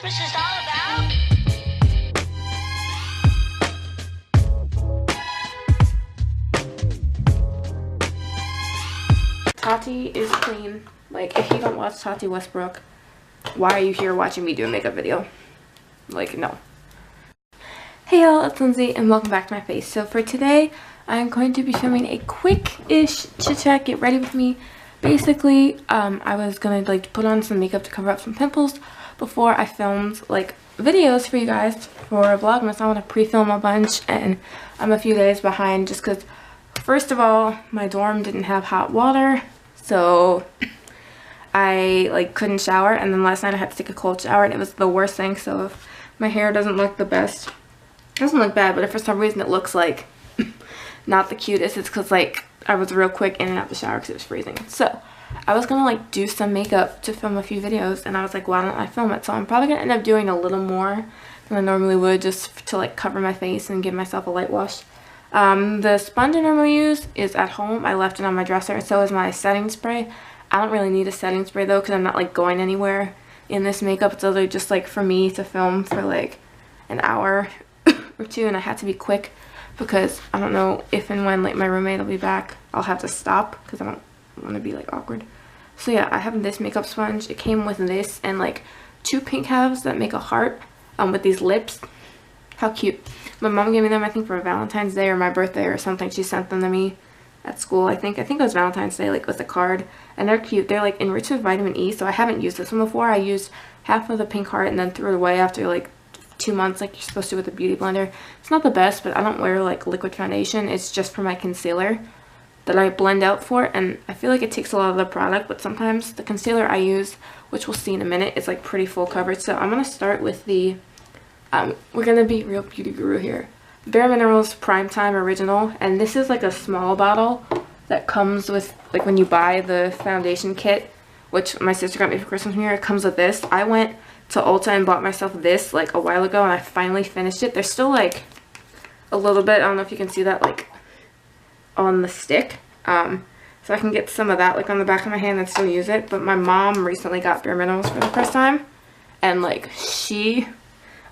Christmas is all about. Tati is clean. Like, if you don't watch Tati Westbrook, why are you here watching me do a makeup video? Like, no. Hey y'all, it's Lindsay and welcome back to my face. So for today, I'm going to be filming a quick-ish chit chat, get ready with me. Basically, I was gonna like put on some makeup to cover up some pimples before I filmed like videos for you guys for Vlogmas. I want to pre-film a bunch and I'm a few days behind just because, first of all, my dorm didn't have hot water, so I like couldn't shower, and then last night I had to take a cold shower and it was the worst thing. So if my hair doesn't look the best, it doesn't look bad, but if for some reason it looks like not the cutest, it's because like I was real quick in and out the shower because it was freezing. So I was gonna like do some makeup to film a few videos and I was like, why don't I film it? So I'm probably gonna end up doing a little more than I normally would, just to like cover my face and give myself a light wash. The sponge I normally use is at home. I left it on my dresser, and so is my setting spray. I don't really need a setting spray though because I'm not like going anywhere in this makeup. It's literally just like for me to film for like an hour or two, and I had to be quick because I don't know if and when like my roommate will be back. I'll have to stop because I don't want to be like awkward. So yeah, I have this makeup sponge. It came with this and like two pink halves that make a heart with these lips. How cute. My mom gave me them, I think, for Valentine's Day or my birthday or something. She sent them to me at school. I think it was Valentine's Day, like with a card, and they're cute. They're like enriched with vitamin E, so I haven't used this one before. I used half of the pink heart and then threw it away after like 2 months, like you're supposed to with a beauty blender. It's not the best, but I don't wear like liquid foundation. It's just for my concealer that I blend out for, and I feel like it takes a lot of the product, but sometimes the concealer I use, which we'll see in a minute, is like pretty full coverage. So I'm gonna start with the we're gonna be real beauty guru here, Bare Minerals Primetime Original, and this is like a small bottle that comes with like when you buy the foundation kit, which my sister got me for Christmas here. It comes with this. I went to Ulta and bought myself this like a while ago and I finally finished it. There's still like a little bit, I don't know if you can see that, like on the stick, so I can get some of that like on the back of my hand and still use it. But my mom recently got Bare Minerals for the first time, and like she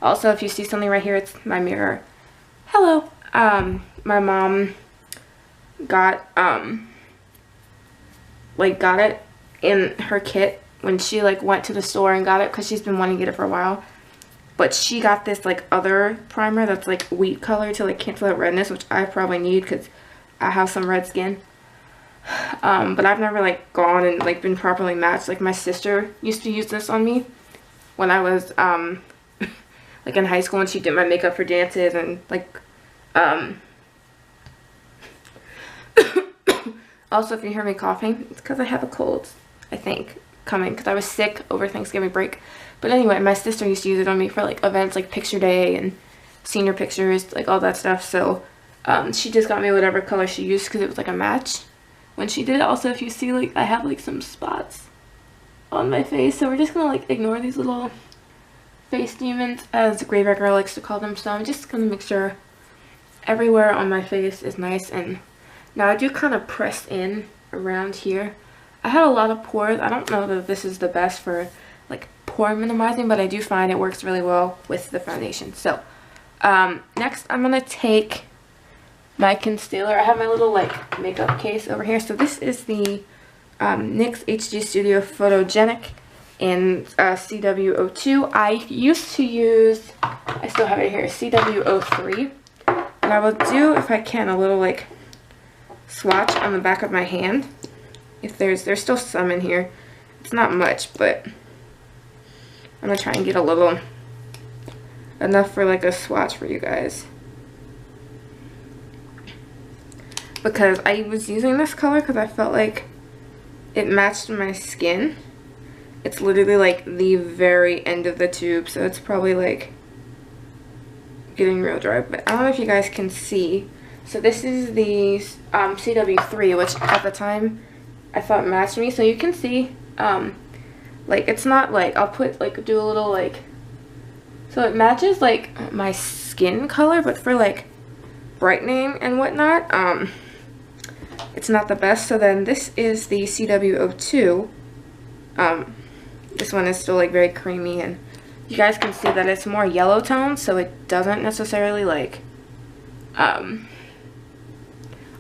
also, if you see something right here, it's my mirror. Hello. My mom got got it in her kit when she like went to the store and got it because she's been wanting to get it for a while. But she got this like other primer that's like wheat color to like cancel out redness, which I probably need because I have some red skin. But I've never like gone and like been properly matched. Like my sister used to use this on me when I was like in high school, and she did my makeup for dances and like also, if you hear me coughing, it's because I have a cold, I think, coming because I was sick over Thanksgiving break. But anyway, my sister used to use it on me for like events like picture day and senior pictures, like all that stuff. So she just got me whatever color she used because it was like a match when she did it. Also, if you see, like I have like some spots on my face, so we're just gonna like ignore these little face demons, as Graveyard Girl likes to call them. So I'm just gonna make sure everywhere on my face is nice. And now I do kind of press in around here. I had a lot of pores. I don't know that this is the best for like pore minimizing, but I do find it works really well with the foundation. So next I'm gonna take my concealer. I have my little like makeup case over here. So this is the NYX HD Studio Photogenic in CW02. I used to use, I still have it here, CW03. And I will do, if I can, a little like swatch on the back of my hand. If there's still some in here. It's not much, but I'm gonna try and get a little, enough for like a swatch for you guys. Because I was using this color because I felt like it matched my skin. It's literally like the very end of the tube, so it's probably like getting real dry, but I don't know if you guys can see. So this is the CW3, which at the time I thought matched me. So you can see like it's not like, I'll put like, do a little like, so it matches like my skin color, but for like brightening and whatnot, it's not the best. So then this is the CW02. This one is still like very creamy and you guys can see that it's more yellow tone, so it doesn't necessarily like, I'm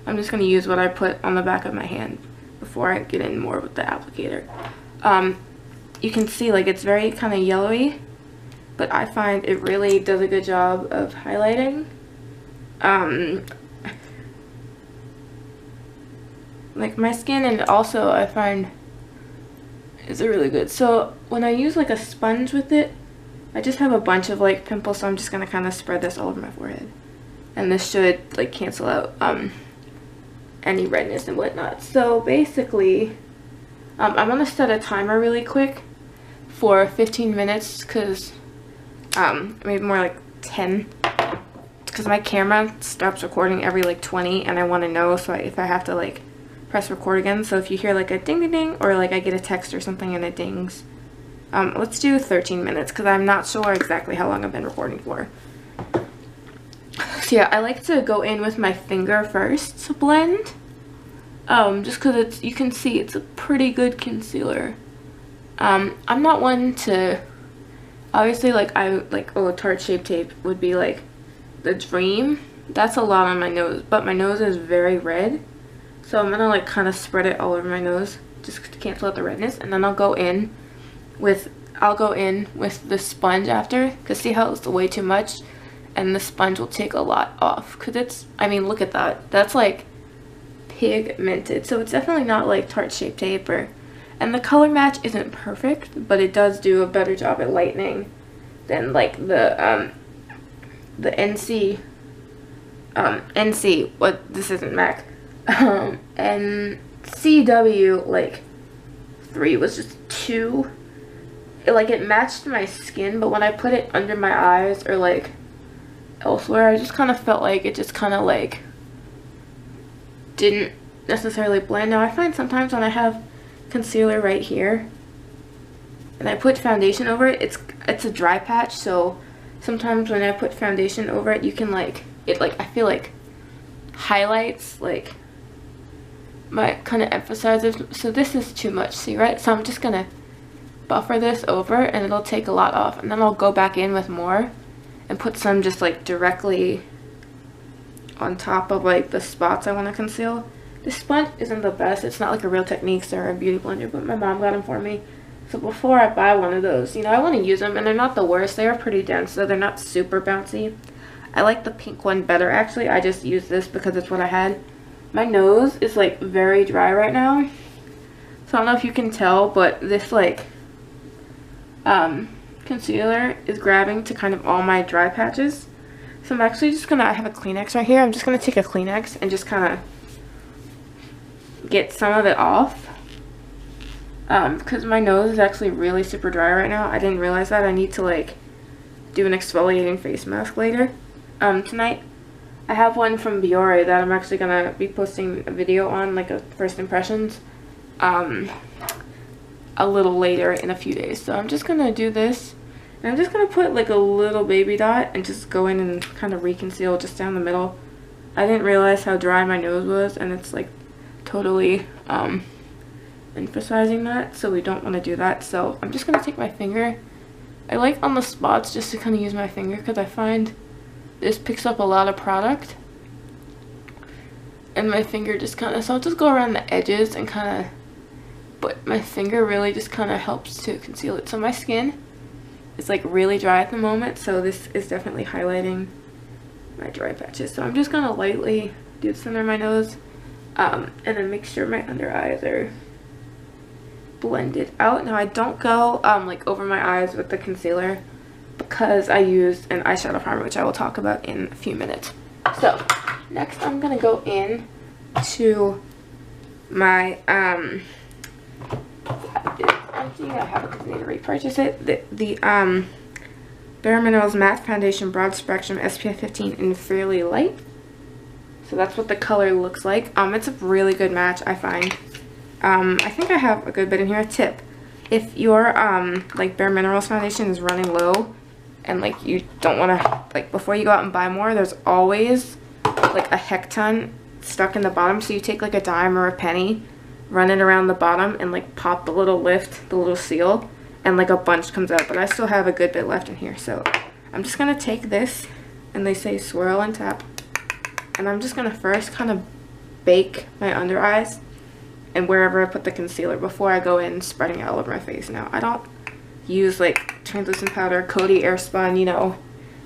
just going to use what I put on the back of my hand before I get in more with the applicator. You can see like it's very kind of yellowy, but I find it really does a good job of highlighting. Like my skin, and also I find is really good. So when I use like a sponge with it, I just have a bunch of like pimples, so I'm just gonna kind of spread this all over my forehead, and this should like cancel out any redness and whatnot. So basically, I'm gonna set a timer really quick for 15 minutes, because maybe more like 10, because my camera stops recording every like 20, and I want to know so if I have to like press record again. So if you hear like a ding ding ding, or like I get a text or something and it dings, let's do 13 minutes, because I'm not sure exactly how long I've been recording for. So yeah, I like to go in with my finger first to blend, just because it's, you can see it's a pretty good concealer. I'm not one to, obviously like oh, Tarte Shape Tape would be like the dream. That's a lot on my nose, but my nose is very red, so I'm gonna like kind of spread it all over my nose just to cancel out the redness, and then I'll go in with the sponge after, because see how it's way too much, and the sponge will take a lot off, because it's, I mean, look at that, that's like pigmented, so it's definitely not like Tarte Shape Tape, and the color match isn't perfect, but it does do a better job at lightening than like the NC, what, this isn't MAC, and CW like 3 was just too, like it matched my skin, but when I put it under my eyes or like elsewhere, I just kind of felt like it just kind of like didn't necessarily blend. Now I find sometimes when I have concealer right here and I put foundation over it, it's a dry patch, so sometimes when I put foundation over it, you can like, it like, I feel like highlights, like my kind of emphasizes, so this is too much, see, right? So I'm just gonna buffer this over, and it'll take a lot off, and then I'll go back in with more and put some just like directly on top of like the spots I want to conceal. This sponge isn't the best, it's not like a Real Techniques or a beauty blender, but my mom got them for me, so before I buy one of those, you know, I want to use them, and they're not the worst. They are pretty dense, so they're not super bouncy. I like the pink one better, actually. I just used this because it's what I had. My nose is like very dry right now, so I don't know if you can tell, but this like concealer is grabbing to kind of all my dry patches. So I'm actually just gonna, I have a Kleenex right here, I'm just gonna take a Kleenex and just kind of get some of it off, because my nose is actually really super dry right now. I didn't realize that. I need to like do an exfoliating face mask later tonight. I have one from Biore that I'm actually gonna be posting a video on, like a first impressions, a little later in a few days. So I'm just gonna do this, and I'm just gonna put like a little baby dot and just go in and kind of reconceal just down the middle. I didn't realize how dry my nose was, and it's like totally emphasizing that, so we don't want to do that. So I'm just gonna take my finger. I like on the spots just to kind of use my finger, because I find this picks up a lot of product, and my finger just kind of, so I'll just go around the edges and kind of, but my finger really just kind of helps to conceal it. So my skin is like really dry at the moment, so this is definitely highlighting my dry patches. So I'm just gonna lightly do the center of my nose, and then make sure my under eyes are blended out. Now I don't go like over my eyes with the concealer, because I used an eyeshadow primer, which I will talk about in a few minutes. So next I'm gonna go in to my I have it because I need to repurchase it. The Bare Minerals Matte Foundation Broad Spectrum SPF 15 in Fairly Light. So that's what the color looks like. It's a really good match, I find. I think I have a good bit in here. A tip: if your like Bare Minerals foundation is running low, and like you don't want to, like before you go out and buy more, there's always like a heck ton stuck in the bottom. So you take like a dime or a penny, run it around the bottom, and like pop the little lift, the little seal, and like a bunch comes out, but I still have a good bit left in here. So I'm just gonna take this, and they say swirl and tap, and I'm just gonna first kind of bake my under eyes and wherever I put the concealer before I go in spreading it all over my face. Now I don't use like translucent powder, Coty Airspun, you know,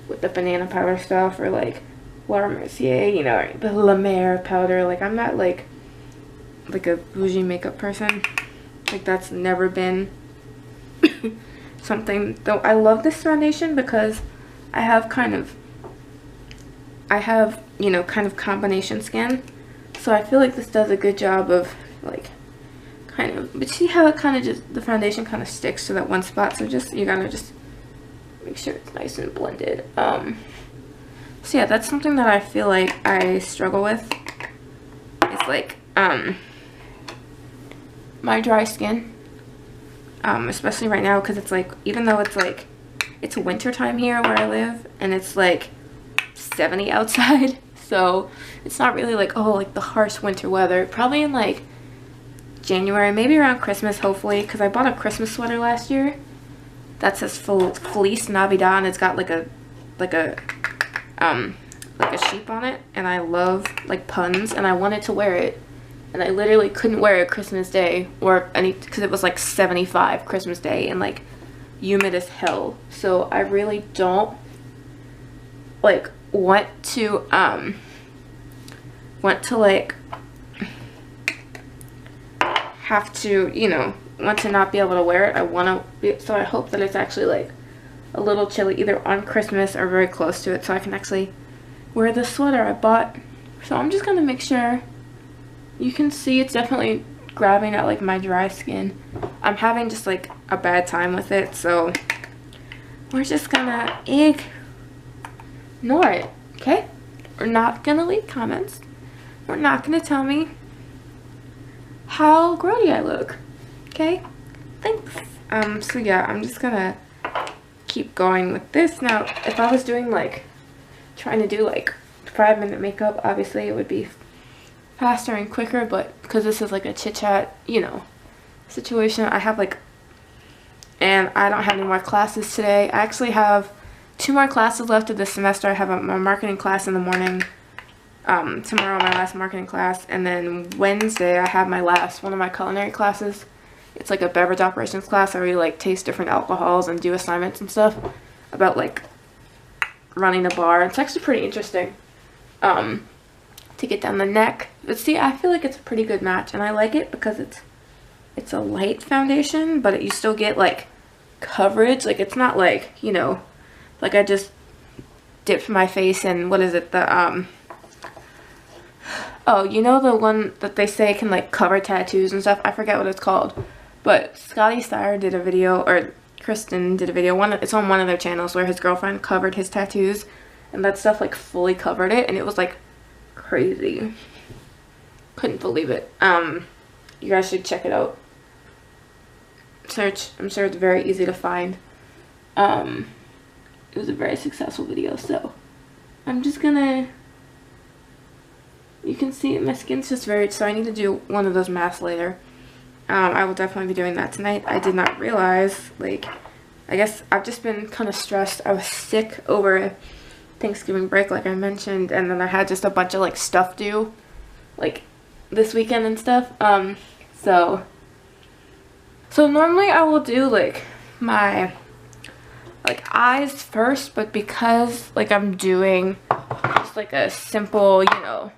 with the banana powder stuff, or like Laura Mercier, you know, or the La Mer powder. Like I'm not like a bougie makeup person. Like that's never been something. Though I love this foundation because I have you know, kind of combination skin, so I feel like this does a good job of like kind of, but see how it kind of just, the foundation kind of sticks to that one spot, so just, you gotta just make sure it's nice and blended. So yeah, that's something that I feel like I struggle with. It's like my dry skin, especially right now, because it's like, even though it's like, it's winter time here where I live, and it's like 70 outside, so it's not really like, oh, like the harsh winter weather. Probably in like January, maybe around Christmas, hopefully, because I bought a Christmas sweater last year that says Feliz Navidad, and it's got like a sheep on it, and I love like puns, and I wanted to wear it, and I literally couldn't wear it Christmas Day or any, because it was like 75 Christmas Day and like humid as hell. So I really don't like want to like have to, you know, want to not be able to wear it. I want to, so I hope that it's actually like a little chilly either on Christmas or very close to it, so I can actually wear the sweater I bought. So I'm just gonna make sure you can see it's definitely grabbing at like my dry skin. I'm having just like a bad time with it, so we're just gonna ignore it, okay? We're not gonna leave comments. We're not gonna tell me how grody I look, okay? Thanks. So yeah, I'm just gonna keep going with this. Now, if I was doing like, trying to do like 5-minute makeup, obviously it would be faster and quicker, but because this is like a chit chat, you know, situation, I have like, and I don't have any more classes today. I actually have 2 more classes left of this semester. I have a marketing class in the morning, tomorrow my last marketing class, and then Wednesday I have my last one of my culinary classes. It's like a beverage operations class. I really like taste different alcohols and do assignments and stuff about like running a bar. It's actually pretty interesting to get down the neck. But see, I feel like it's a pretty good match, and I like it because it's a light foundation, but you still get like coverage. Like it's not like, you know, like I just dipped my face in, what is it, the oh, you know, the one that they say can like cover tattoos and stuff, I forget what it's called, but Scotty Steyer did a video, or Kristen did a video, it's on one of their channels, where his girlfriend covered his tattoos, and that stuff like fully covered it, and it was like crazy. Couldn't believe it. You guys should check it out. Search, I'm sure it's very easy to find. It was a very successful video, so I'm just gonna, you can see my skin's just very, so I need to do one of those masks later. I will definitely be doing that tonight. I did not realize, like, I guess I've just been kind of stressed. I was sick over Thanksgiving break, like I mentioned, and then I had just a bunch of like stuff due like this weekend and stuff. So normally I will do like my like eyes first, but because like I'm doing just like a simple, you know,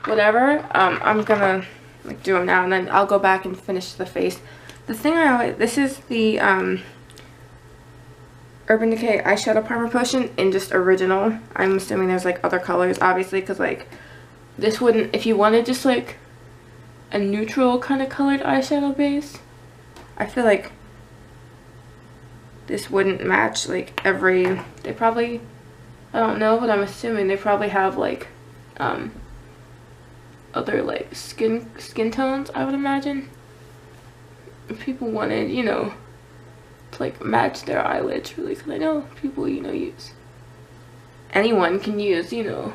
whatever, I'm gonna like do them now, and then I'll go back and finish the face. The thing I always, this is the Urban Decay eyeshadow primer potion in just original. I'm assuming there's like other colors, obviously, because like this wouldn't, if you wanted just like a neutral kind of colored eyeshadow base, I feel like this wouldn't match like every, they probably, I don't know, but I'm assuming they probably have like other like skin tones, I would imagine, if people wanted, you know, to like match their eyelids really, because I know people, you know, use, anyone can use, you know,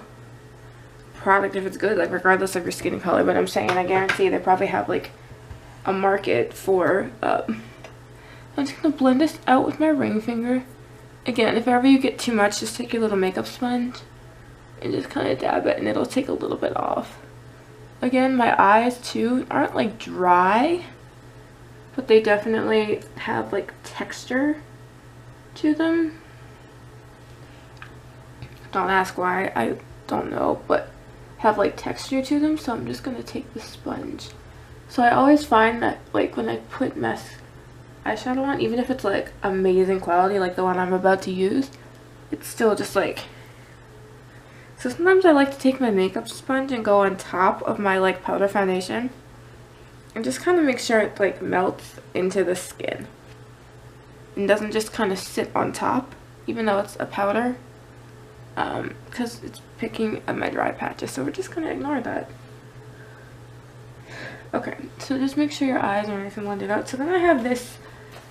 product if it's good, like regardless of your skin color. But I'm saying, I guarantee they probably have like a market for I'm just going to blend this out with my ring finger. Again, if ever you get too much, just take your little makeup sponge and just kind of dab it, and it'll take a little bit off. Again, my eyes too aren't like dry, but they definitely have like texture to them. Don't ask why, I don't know, but have like texture to them. So I'm just gonna take the sponge. So I always find that like when I put eyeshadow on, even if it's like amazing quality like the one I'm about to use, it's still just like, so sometimes I like to take my makeup sponge and go on top of my like powder foundation and just kind of make sure it like melts into the skin and doesn't just kind of sit on top even though it's a powder, because it's picking at my dry patches. So we're just gonna ignore that. Okay, so just make sure your eyes are nice and blended out. So then I have this,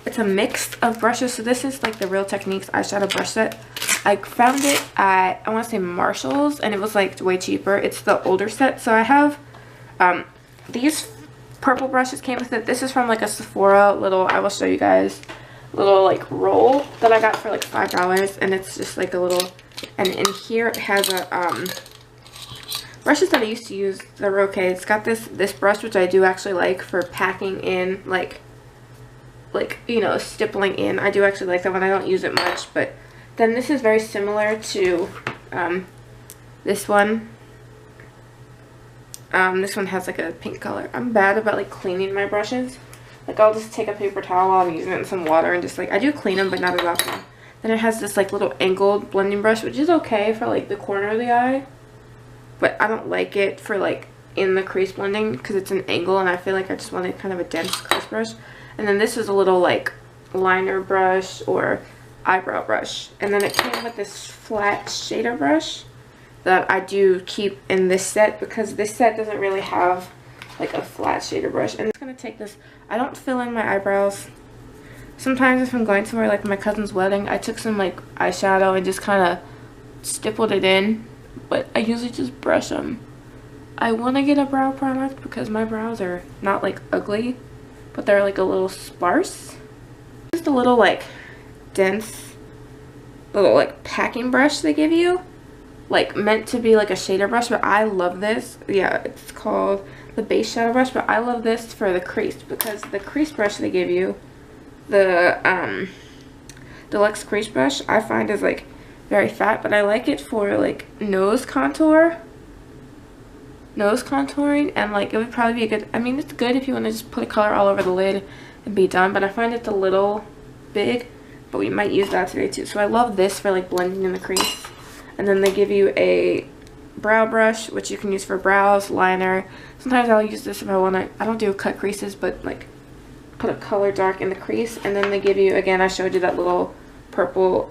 it's a mix of brushes. So this is like the Real Techniques eyeshadow brush set. I found it at, I want to say Marshall's, and it was like way cheaper. It's the older set. So I have these purple brushes came with it. This is from like a Sephora little, I will show you guys, little like roll that I got for like $5, and it's just like a little, and in here it has a brushes that I used to use. They're okay. It's got this brush, which I do actually like for packing in, like you know, stippling in. I do actually like that one. I don't use it much. But then this is very similar to this one. This one has like a pink color. I'm bad about like cleaning my brushes. Like I'll just take a paper towel while I'm using it in some water and just like, I do clean them but not as often. Then it has this like little angled blending brush, which is okay for like the corner of the eye, but I don't like it for like in the crease blending because it's an angle and I feel like I just wanted kind of a dense crease brush. And then this is a little like liner brush or eyebrow brush, and then it came with this flat shader brush that I do keep in this set because this set doesn't really have like a flat shader brush. And I'm just gonna take this, I don't fill in my eyebrows. Sometimes if I'm going somewhere like my cousin's wedding, I took some like eyeshadow and just kind of stippled it in, but I usually just brush them. I want to get a brow product because my brows are not like ugly, but they're like a little sparse. Just a little like dense little like packing brush they give you, like meant to be like a shader brush, but I love this. Yeah, it's called the base shadow brush, but I love this for the crease because the crease brush they give you, the deluxe crease brush, I find is like very fat, but I like it for like nose contouring, and like it would probably be a good, I mean it's good if you want to just put a color all over the lid and be done, but I find it's a little big, but we might use that today too. So I love this for like blending in the crease. And then they give you a brow brush, which you can use for brows, liner. Sometimes I'll use this if I want to, I don't do cut creases, but like put a color dark in the crease. And then they give you, again, I showed you that little purple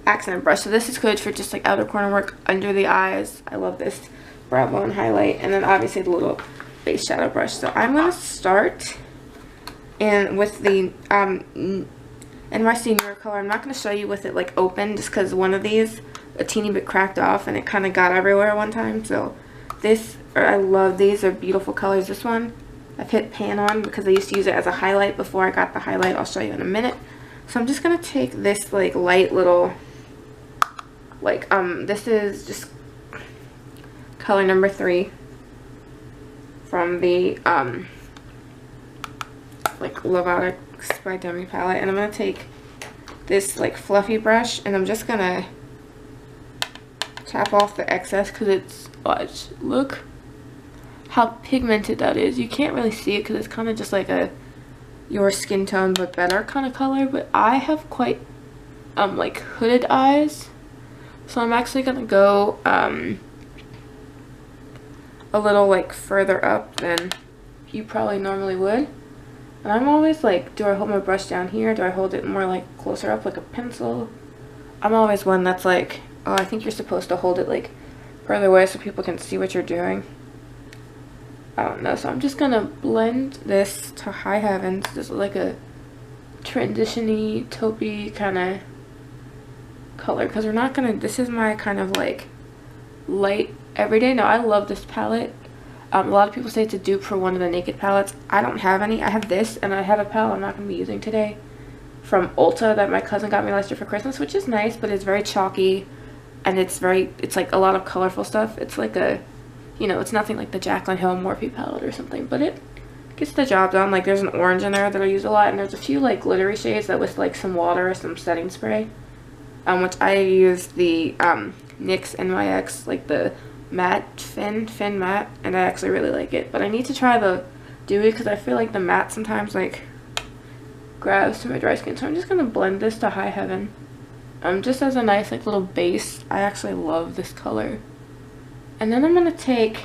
accent brush. So this is good for just like outer corner work under the eyes. I love this brow bone highlight. And then obviously the little base shadow brush. So I'm going to start in with the NYC Mirror color. I'm not going to show you with it like open just because one of these a teeny bit cracked off and it kind of got everywhere one time. So this, I love these. They're beautiful colors. This one I've hit pan on because I used to use it as a highlight before I got the highlight. I'll show you in a minute. So I'm just going to take this like light little like this is just color number 3 from the like Love Addicts by Demi palette, and I'm gonna take this like fluffy brush and I'm just gonna tap off the excess because it's, watch, look how pigmented that is. You can't really see it because it's kind of just like a your skin tone but better kind of color, but I have quite like hooded eyes, so I'm actually gonna go a little like further up than you probably normally would. And I'm always like, do I hold my brush down here? Do I hold it more like closer up like a pencil? I'm always one that's like, oh, I think you're supposed to hold it like further away so people can see what you're doing. I don't know. So I'm just gonna blend this to high heavens. This is like a transition-y, taupey kind of color because we're not gonna, this is my kind of like light everyday. Now I love this palette. A lot of people say it's a dupe for one of the Naked palettes. I don't have any. I have this, and I have a palette I'm not going to be using today from Ulta that my cousin got me last year for Christmas, which is nice, but it's very chalky, and it's like a lot of colorful stuff. It's like a, you know, it's nothing like the Jaclyn Hill Morphe palette or something, but it gets the job done. Like, there's an orange in there that I use a lot, and there's a few like glittery shades that with like some water or some setting spray, which I use the NYX NYX, like the matte fin matte, and I actually really like it. But I need to try the dewy because I feel like the matte sometimes like grabs to my dry skin. So I'm just gonna blend this to high heaven, just as a nice like little base. I actually love this color. And then I'm gonna take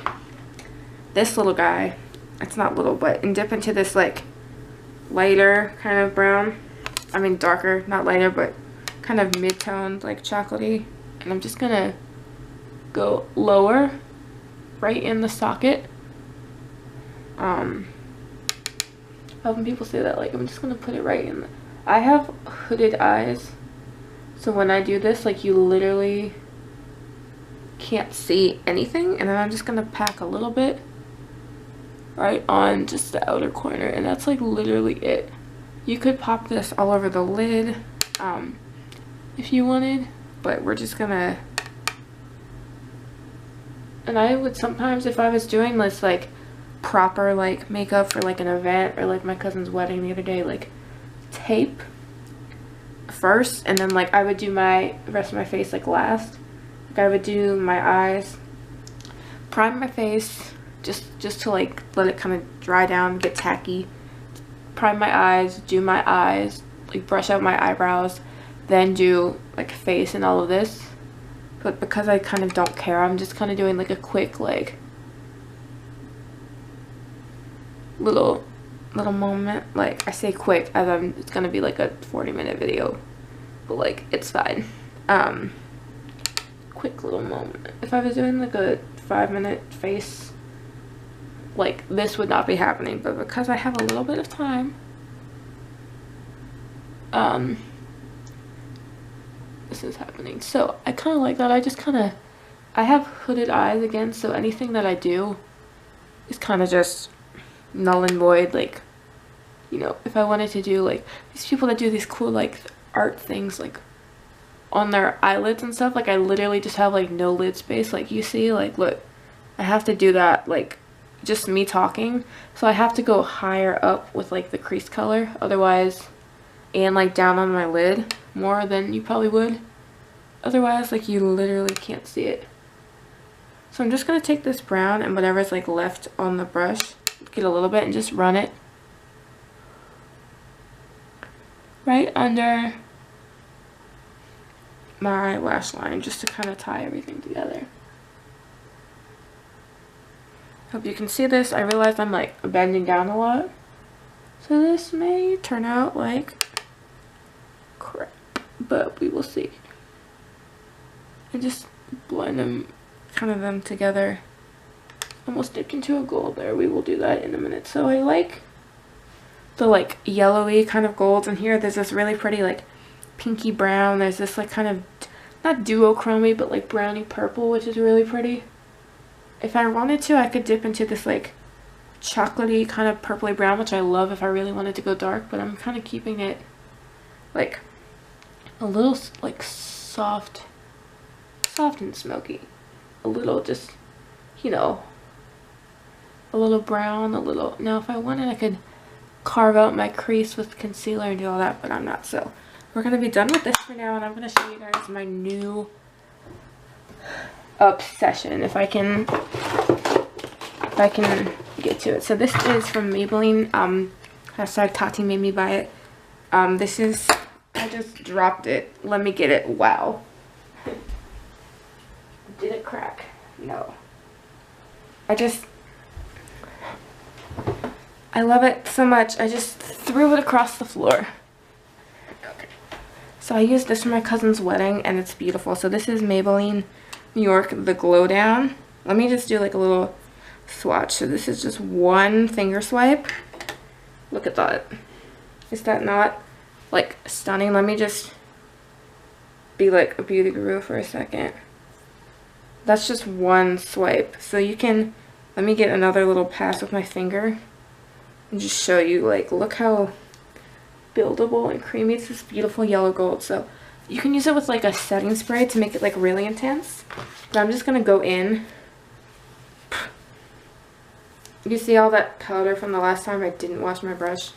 this little guy, it's not little, but, and dip into this like lighter kind of brown, I mean darker, not lighter, but kind of mid-toned, like chocolatey. And I'm just gonna go lower right in the socket. When people say that, like, I'm just gonna put it right in the, I have hooded eyes, so when I do this, like, you literally can't see anything. And then I'm just gonna pack a little bit right on just the outer corner, and that's like literally it. You could pop this all over the lid if you wanted, but we're just gonna, and I would sometimes, if I was doing this like proper like makeup for like an event or like my cousin's wedding the other day, like tape first, and then like I would do my rest of my face like last. Like I would do my eyes, prime my face just to like let it kind of dry down, get tacky, prime my eyes, do my eyes, like brush out my eyebrows, then do like face and all of this. But because I kind of don't care, I'm just kind of doing like a quick like little moment. Like I say quick as it's gonna be like a 40-minute video, but like it's fine. Quick little moment. If I was doing like a 5-minute face, like this would not be happening, but because I have a little bit of time, this is happening. So I kind of like that. I have hooded eyes again, so anything that I do is kind of just null and void. Like, you know, if I wanted to do like these people that do these cool like art things like on their eyelids and stuff, like I literally just have like no lid space. Like you see, like look, I have to do that, like just me talking, so I have to go higher up with like the crease color otherwise, and like down on my lid more than you probably would otherwise. Like you literally can't see it. So I'm just gonna take this brown and whatever's like left on the brush, get a little bit and just run it right under my lash line, just to kind of tie everything together. Hope you can see this. I realized I'm like bending down a lot, so this may turn out like crap, but we will see. And just blend them together. Almost dipped into a gold there. We will do that in a minute. So I like the like yellowy kind of golds in here. There's this really pretty like pinky brown. There's this like kind of not duochromy, but like browny purple, which is really pretty. If I wanted to, I could dip into this like chocolatey kind of purpley brown, which I love if I really wanted to go dark, but I'm kind of keeping it like a little like soft and smoky. A little just, you know, a little brown, a little. Now if I wanted, I could carve out my crease with concealer and do all that, but I'm not. So we're going to be done with this for now, and I'm going to show you guys my new obsession, if I can get to it. So this is from Maybelline, hashtag Tati made me buy it. This is, I just dropped it. Let me get it. Wow. Did it crack? No. I love it so much. I just threw it across the floor. Okay. So I used this for my cousin's wedding, and it's beautiful. So this is Maybelline New York, the Glow Down. Let me just do like a little swatch. So this is just one finger swipe. Look at that. Is that not like stunning? Let me just be like a beauty guru for a second. That's just one swipe. So you can Let me get another little pass with my finger and just show you, like, look how buildable and creamy. It's this beautiful yellow gold. So you can use it with like a setting spray to make it like really intense. But I'm just gonna go in. You see all that powder from the last time I didn't wash my brush?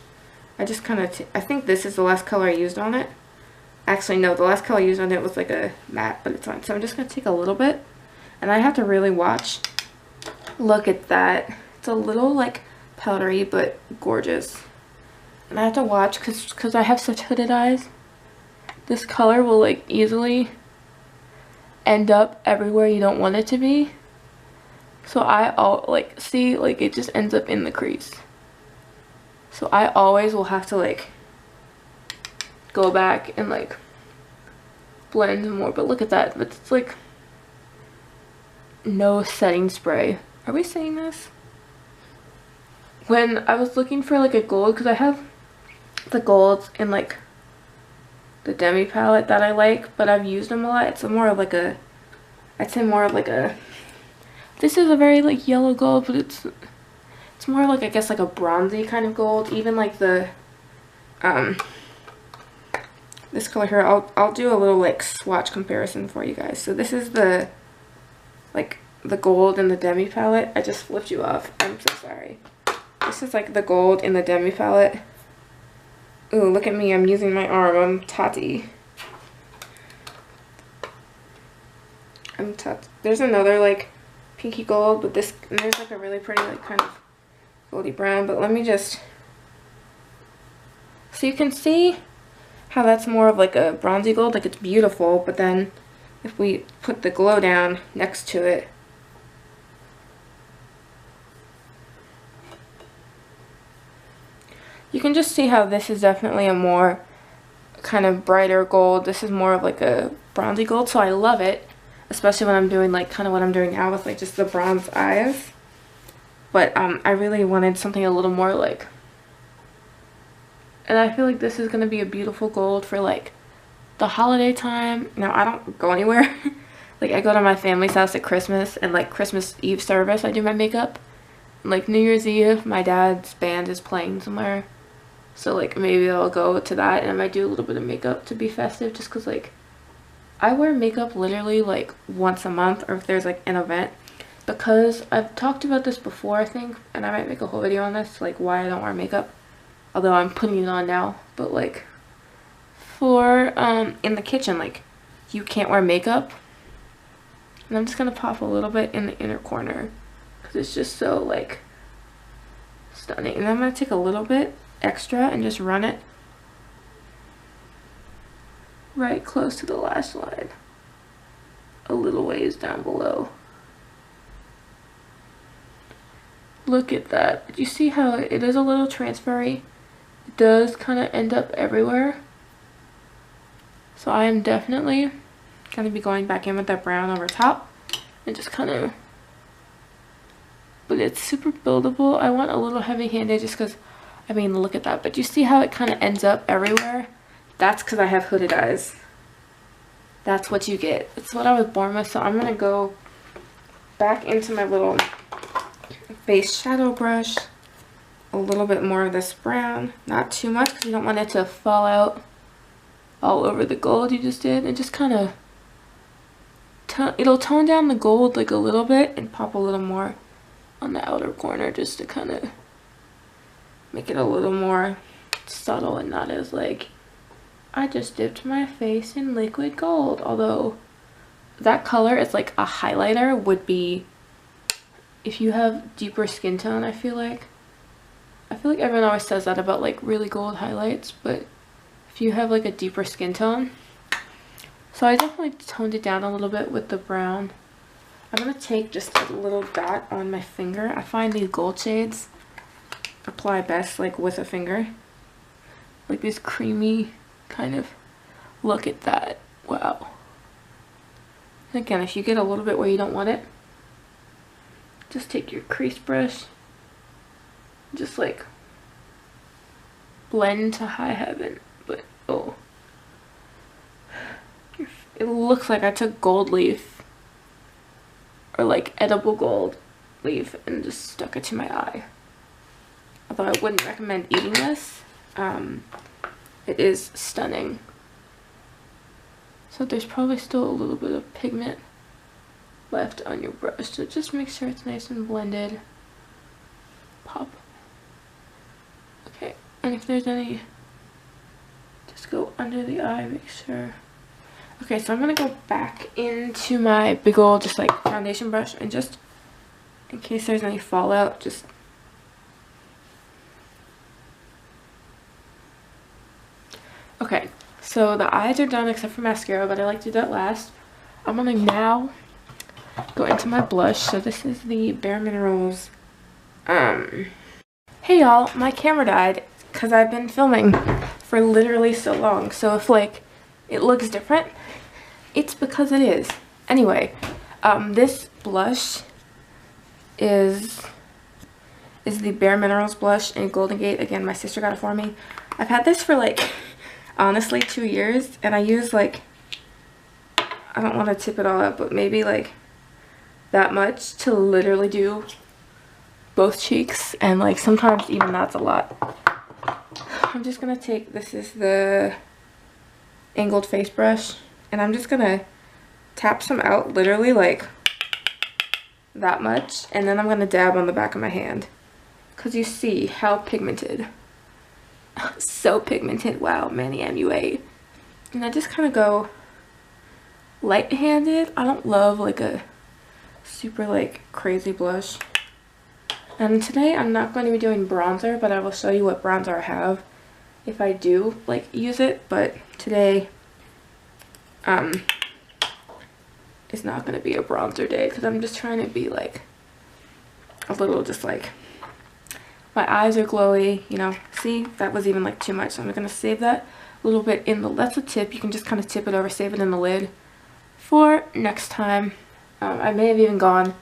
I just kind of, I think this is the last color I used on it. Actually, no, the last color I used on it was like a matte, but it's fine. So I'm just going to take a little bit, and I have to really watch. Look at that. It's a little like powdery, but gorgeous. And I have to watch because I have such hooded eyes. This color will like easily end up everywhere you don't want it to be. So see, like it just ends up in the crease. So I always will have to like go back and like blend more. But look at that. But it's like no setting spray. Are we saying this? When I was looking for like a gold, because I have the golds in like the demi palette that I like, but I've used them a lot. It's more of like a, I'd say more of like a, this is a very like yellow gold, but it's more like, I guess, like a bronzy kind of gold. Even like the this color here, I'll do a little like swatch comparison for you guys. So this is the like the gold in the demi palette. I just flipped you off. I'm so sorry. This is like the gold in the demi palette. Ooh, look at me. I'm using my arm. I'm Tati. There's another like pinky gold, but this, and there's like a really pretty like kind of goldy brown. But let me just, so you can see how that's more of like a bronzy gold. Like it's beautiful, but then if we put the glow down next to it, you can just see how this is definitely a more kind of brighter gold. This is more of like a bronzy gold, so I love it, especially when I'm doing like kind of what I'm doing now with like just the bronze eyes. But I really wanted something a little more like, and I feel like this is going to be a beautiful gold for like the holiday time. Now I don't go anywhere. Like I go to my family's house at Christmas, and like Christmas Eve service I do my makeup. And, like New Year's Eve my dad's band is playing somewhere. So like maybe I'll go to that, and I might do a little bit of makeup to be festive, just because like I wear makeup literally like once a month, or if there's like an event, because I've talked about this before I think, and I might make a whole video on this, like why I don't wear makeup, although I'm putting it on now. But like for in the kitchen, like you can't wear makeup, and I'm just gonna pop a little bit in the inner corner because it's just so like stunning. And I'm gonna take a little bit extra and just run it right close to the lash line, a little ways down below. Look at that. Did you see how it is a little transfery? It does kind of end up everywhere. So I am definitely going to be going back in with that brown over top and just kind of, but it's super buildable. I want a little heavy handed just because, I mean, look at that. But you see how it kind of ends up everywhere? That's because I have hooded eyes. That's what you get. It's what I was born with. So I'm going to go back into my little face shadow brush. A little bit more of this brown. Not too much because you don't want it to fall out all over the gold you just did. And just kind of, it'll tone down the gold like a little bit and pop a little more on the outer corner, just to kind of make it a little more subtle and not as like, I just dipped my face in liquid gold. Although that color is like a highlighter would be, if you have deeper skin tone, I feel like everyone always says that about like really gold highlights, but if you have like a deeper skin tone. So I definitely toned it down a little bit with the brown. I'm going to take just a little dot on my finger. I find these gold shades apply best like with a finger. Like this creamy kind of, look at that. Wow. And again, if you get a little bit where you don't want it, just take your crease brush, just like blend to high heaven. But oh, it looks like I took gold leaf or like edible gold leaf and just stuck it to my eye. Although I wouldn't recommend eating this. It is stunning. So there's probably still a little bit of pigment left on your brush. So just make sure it's nice and blended. Pop. Okay, and if there's any, just go under the eye, make sure. Okay, so I'm gonna go back into my big old just like foundation brush and just in case there's any fallout, just okay. So the eyes are done except for mascara, but I like to do that last. I'm gonna now go into my blush. So this is the Bare Minerals. Hey y'all, my camera died because I've been filming for literally so long. So if like it looks different, it's because it is. Anyway, this blush is the Bare Minerals blush in Golden Gate. Again, my sister got it for me. I've had this for like honestly 2 years, and I use like, I don't want to tip it all up, but maybe like that much to literally do both cheeks, and like sometimes even that's a lot. I'm just gonna take, this is the angled face brush, and I'm just gonna tap some out, literally like that much, and then I'm gonna dab on the back of my hand because you see how pigmented. So pigmented. Wow, Manny MUA. And I just kind of go light-handed. I don't love like a super like crazy blush. And today I'm not going to be doing bronzer, but I will show you what bronzer I have if I do like use it. But today is not going to be a bronzer day because I'm just trying to be like a little just like, my eyes are glowy, you know. See, that was even like too much. So I'm going to save that a little bit in the, that's a tip. You can just kind of tip it over, save it in the lid for next time. I may have even gone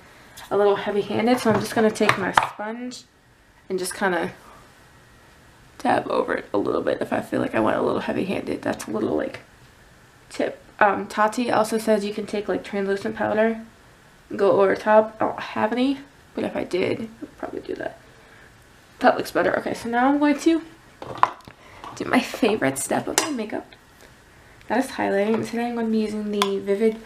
a little heavy-handed, so I'm just going to take my sponge and just kind of dab over it a little bit if I feel like I want a little heavy-handed. That's a little like tip. Tati also says you can take like translucent powder and go over top. I don't have any, but if I did, I would probably do that. That looks better. Okay, so now I'm going to do my favorite step of my makeup. That is highlighting. And today I'm going to be using the Vivid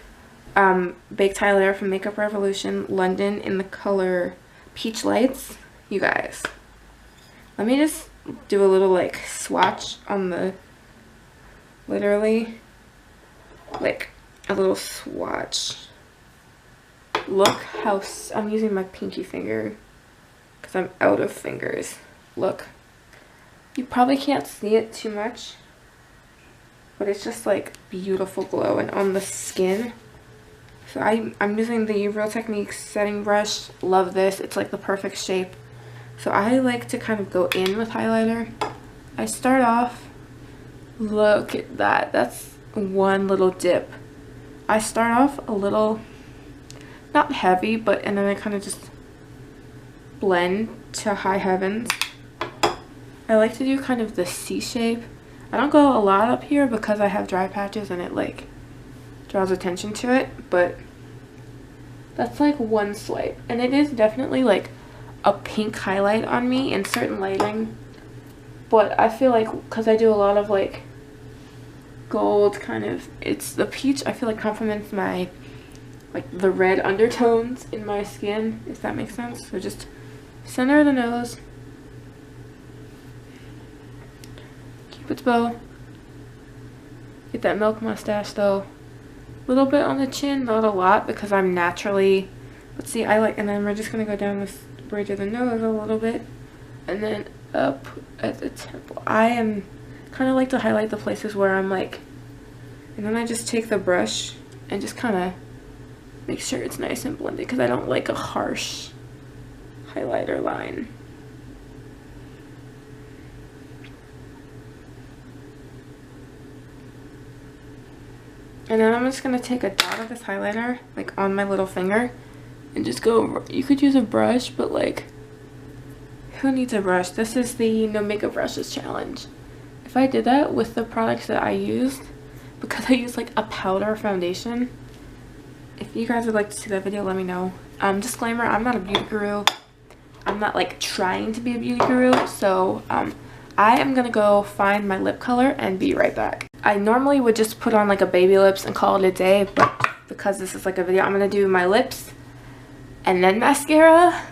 Baked Highlighter from Makeup Revolution London in the color Peach Lights. You guys, let me just do a little like swatch on the, literally like a little swatch. Look how, I'm using my pinky finger because I'm out of fingers. Look, you probably can't see it too much, but it's just like beautiful glow and on the skin. So I'm using the Real Techniques setting brush. Love this. It's like the perfect shape. So I like to kind of go in with highlighter. I start off, look at that. That's one little dip. I start off a little, not heavy, but, and then I kind of just blend to high heavens. I like to do kind of the C shape. I don't go a lot up here because I have dry patches and it like draws attention to it, but that's like one swipe. And it is definitely like a pink highlight on me in certain lighting, but I feel like because I do a lot of like gold kind of, it's the peach, I feel like complements my like the red undertones in my skin, if that makes sense. So just center of the nose, Cupid's bow, get that milk mustache though, a little bit on the chin, not a lot because I'm naturally, let's see, I like, and then we're just gonna go down this bridge of the nose a little bit and then up at the temple. I am kind of like to highlight the places where I'm like, and then I just take the brush and just kind of make sure it's nice and blended because I don't like a harsh highlighter line. And then I'm just going to take a dot of this highlighter like on my little finger and just go over. You could use a brush, but like, who needs a brush? This is the no makeup brushes challenge. If I did that with the products that I used, because I use like a powder foundation, if you guys would like to see that video, let me know. Disclaimer, I'm not a beauty guru. I'm not like trying to be a beauty guru, so I am gonna go find my lip color and be right back. I normally would just put on like a baby lips and call it a day, but because this is like a video, I'm gonna do my lips and then mascara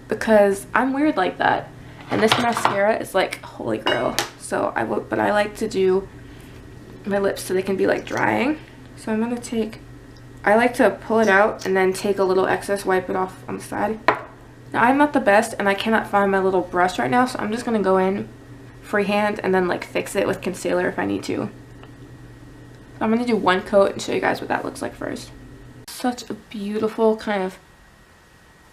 because I'm weird like that. And this mascara is like holy grail. So I like to do my lips so they can be like drying. So I'm gonna take, I like to pull it out and then take a little excess, wipe it off on the side. Now I'm not the best and I cannot find my little brush right now, so I'm just gonna go in freehand and then like fix it with concealer if I need to. So I'm gonna do one coat and show you guys what that looks like first. Such a beautiful kind of,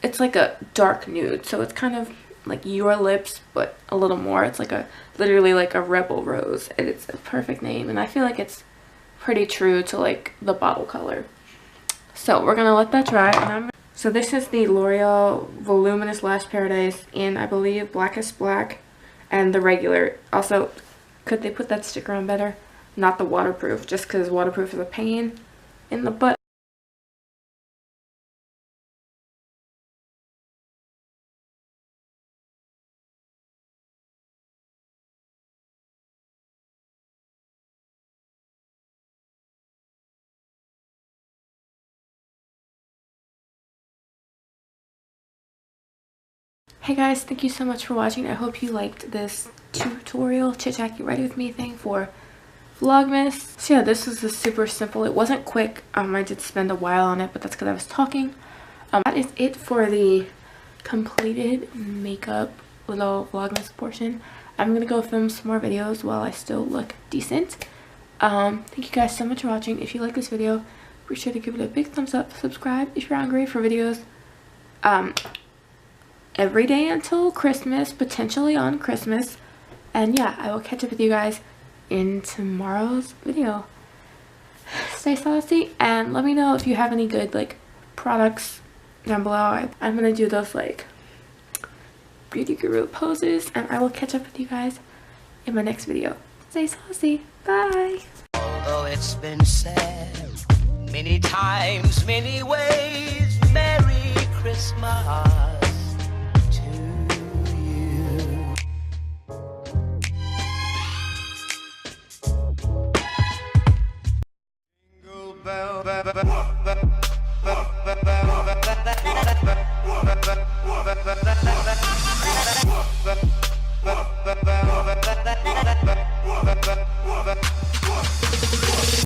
it's like a dark nude, so it's kind of like your lips but a little more. It's like a literally like a rebel rose, and it's a perfect name, and I feel like it's pretty true to like the bottle color. So we're gonna let that dry. So this is the L'Oreal Voluminous Lash Paradise in, I believe, Blackest Black and the regular. Also, could they put that sticker on better? Not the waterproof, just because waterproof is a pain in the butt. Hey guys, thank you so much for watching. I hope you liked this tutorial, chit chat get ready with me thing for Vlogmas. So yeah, this was just super simple. It wasn't quick. I did spend a while on it, but that's because I was talking. That is it for the completed makeup little Vlogmas portion. I'm gonna go film some more videos while I still look decent. Thank you guys so much for watching. If you like this video, be sure to give it a big thumbs up. Subscribe if you're hungry for videos. Every day until Christmas, potentially on Christmas. And yeah, I will catch up with you guys in tomorrow's video. Stay saucy and let me know if you have any good like products down below. I'm gonna do those like beauty guru poses, and I will catch up with you guys in my next video. Stay saucy. Bye. Although it's been said many times, many ways, Merry Christmas. Bell, bell, bell, bell.